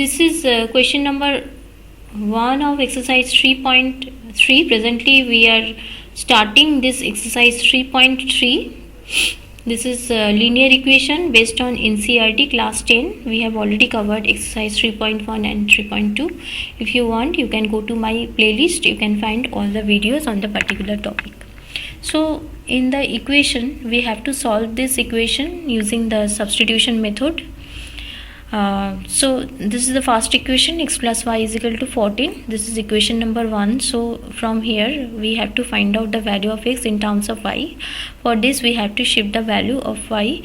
This is question number 1 of exercise 3.3. Presently we are starting this exercise 3.3. This is linear equation based on NCERT class 10. We have already covered exercise 3.1 and 3.2. If you want, you can go to my playlist. You can find all the videos on the particular topic. So in the equation, we have to solve this equation using the substitution method. So this is the first equation, x plus y is equal to 14. This is equation number 1. So from here we have to find out the value of x in terms of y. For this we have to shift the value of y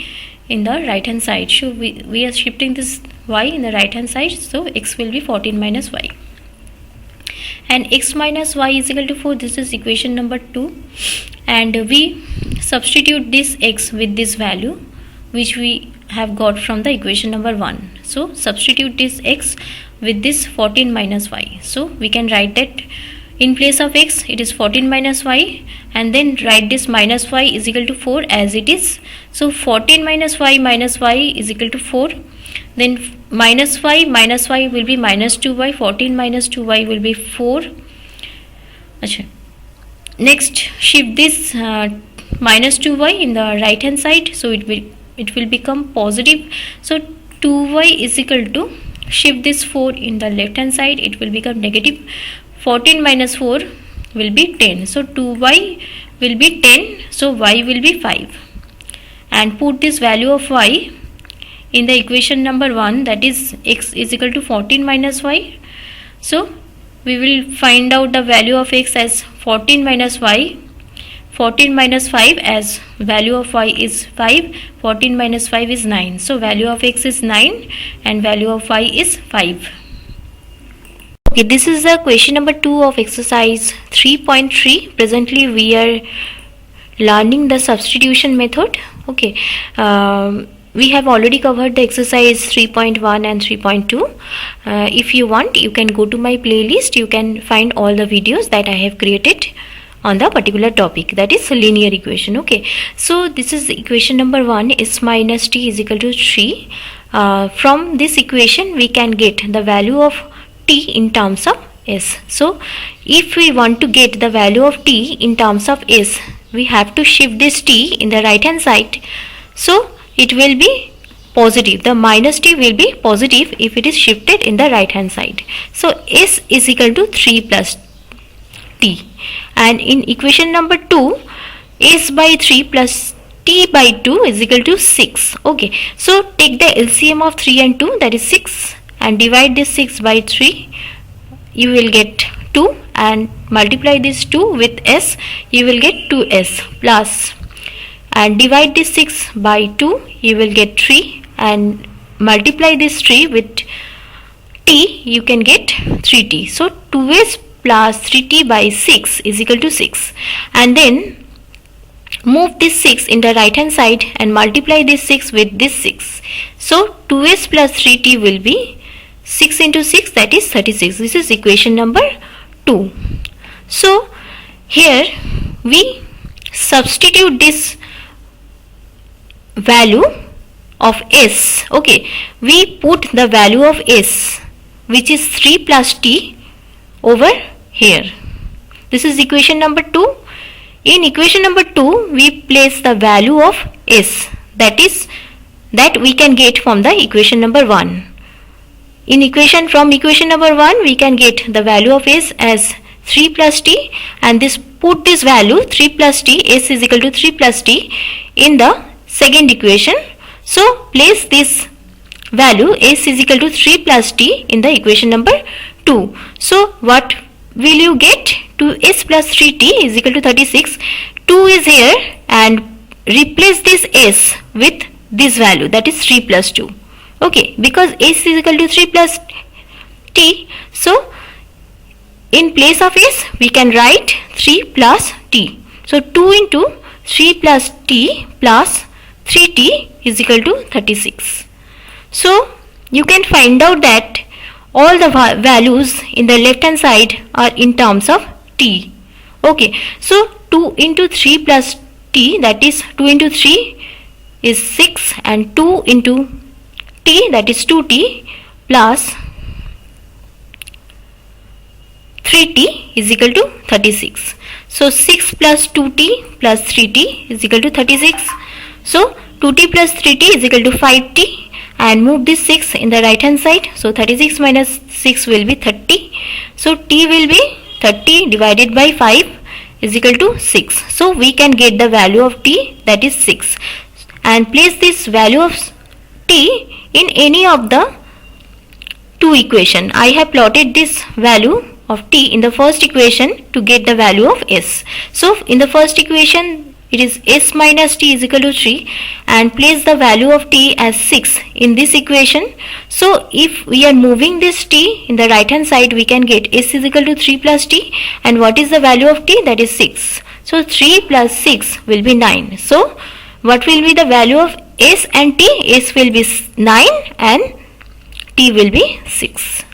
in the right hand side. So we are shifting this y in the right hand side. So x will be 14 minus y. And x minus y is equal to 4. This is equation number 2. And we substitute this x with this value which we have got from the equation number 1. So substitute this x with this 14 minus y. So we can write that in place of x it is 14 minus y, and then write this minus y is equal to 4 as it is. So 14 minus y is equal to 4. Then minus y will be minus 2y. 14 minus 2y will be 4. Next shift this minus 2y in the right hand side, so it will become positive. So 2y is equal to, shift this 4 in the left hand side, it will become negative. 14 minus 4 will be 10. So 2y will be 10. So y will be 5. And put this value of y in the equation number 1, that is x is equal to 14 minus y. So we will find out the value of x as 14 minus y. 14 minus 5 as value of y is 5. 14 minus 5 is 9. So value of x is 9 and value of y is 5. Okay, this is the question number 2 of exercise 3.3. Presently we are learning the substitution method. Okay, we have already covered the exercise 3.1 and 3.2. If you want, you can go to my playlist. You can find all the videos that I have created on the particular topic, that is linear equation. Okay, so this is equation number 1, s minus t is equal to 3. From this equation we can get the value of t in terms of s. So if we want to get the value of t in terms of s, we have to shift this t in the right hand side. So it will be positive. The minus t will be positive if it is shifted in the right hand side. So s is equal to 3 plus t. And in equation number 2, s by 3 plus t by 2 is equal to 6. Okay, so take the LCM of 3 and 2, that is 6, and divide this 6 by 3, you will get 2, and multiply this 2 with s, you will get 2s, plus, and divide this 6 by 2, you will get 3, and multiply this 3 with t, you can get 3t. So 2s plus 3t by 6 is equal to 6. And then move this 6 in the right hand side and multiply this 6 with this 6. So 2s plus 3t will be 6 into 6, that is 36. This is equation number 2. So here we substitute this value of s. Okay, we put the value of s, which is 3 plus t, over here. This is equation number 2. In equation number 2 we place the value of s, that is that we can get from the equation number 1. From equation number 1 we can get the value of s as 3 plus t, and put this value 3 plus t, s is equal to 3 plus t, in the second equation. So place this value s is equal to 3 plus t in the equation number 2. So what will you get? 2s plus 3t is equal to 36. 2 is here, and replace this s with this value, that is 3 plus 2. Okay, because s is equal to 3 plus t, so in place of s we can write 3 plus t. So 2 into 3 plus t plus 3t is equal to 36. So you can find out that all the values in the left hand side are in terms of t. Okay, so 2 into 3 plus t, that is 2 into 3 is 6, and 2 into t, that is 2t, plus 3t is equal to 36. So 6 plus 2t plus 3t is equal to 36. So 2t plus 3t is equal to 5t, and move this 6 in the right hand side. So 36 minus 6 will be 30. So t will be 30 divided by 5 is equal to 6. So we can get the value of t, that is 6, and place this value of t in any of the two equation. I have plotted this value of t in the first equation to get the value of s. So in the first equation it is s minus t is equal to 3, and place the value of t as 6 in this equation. So if we are moving this t in the right hand side, we can get s is equal to 3 plus t, and what is the value of t? That is 6. So 3 plus 6 will be 9. So what will be the value of s and t? S will be 9 and t will be 6.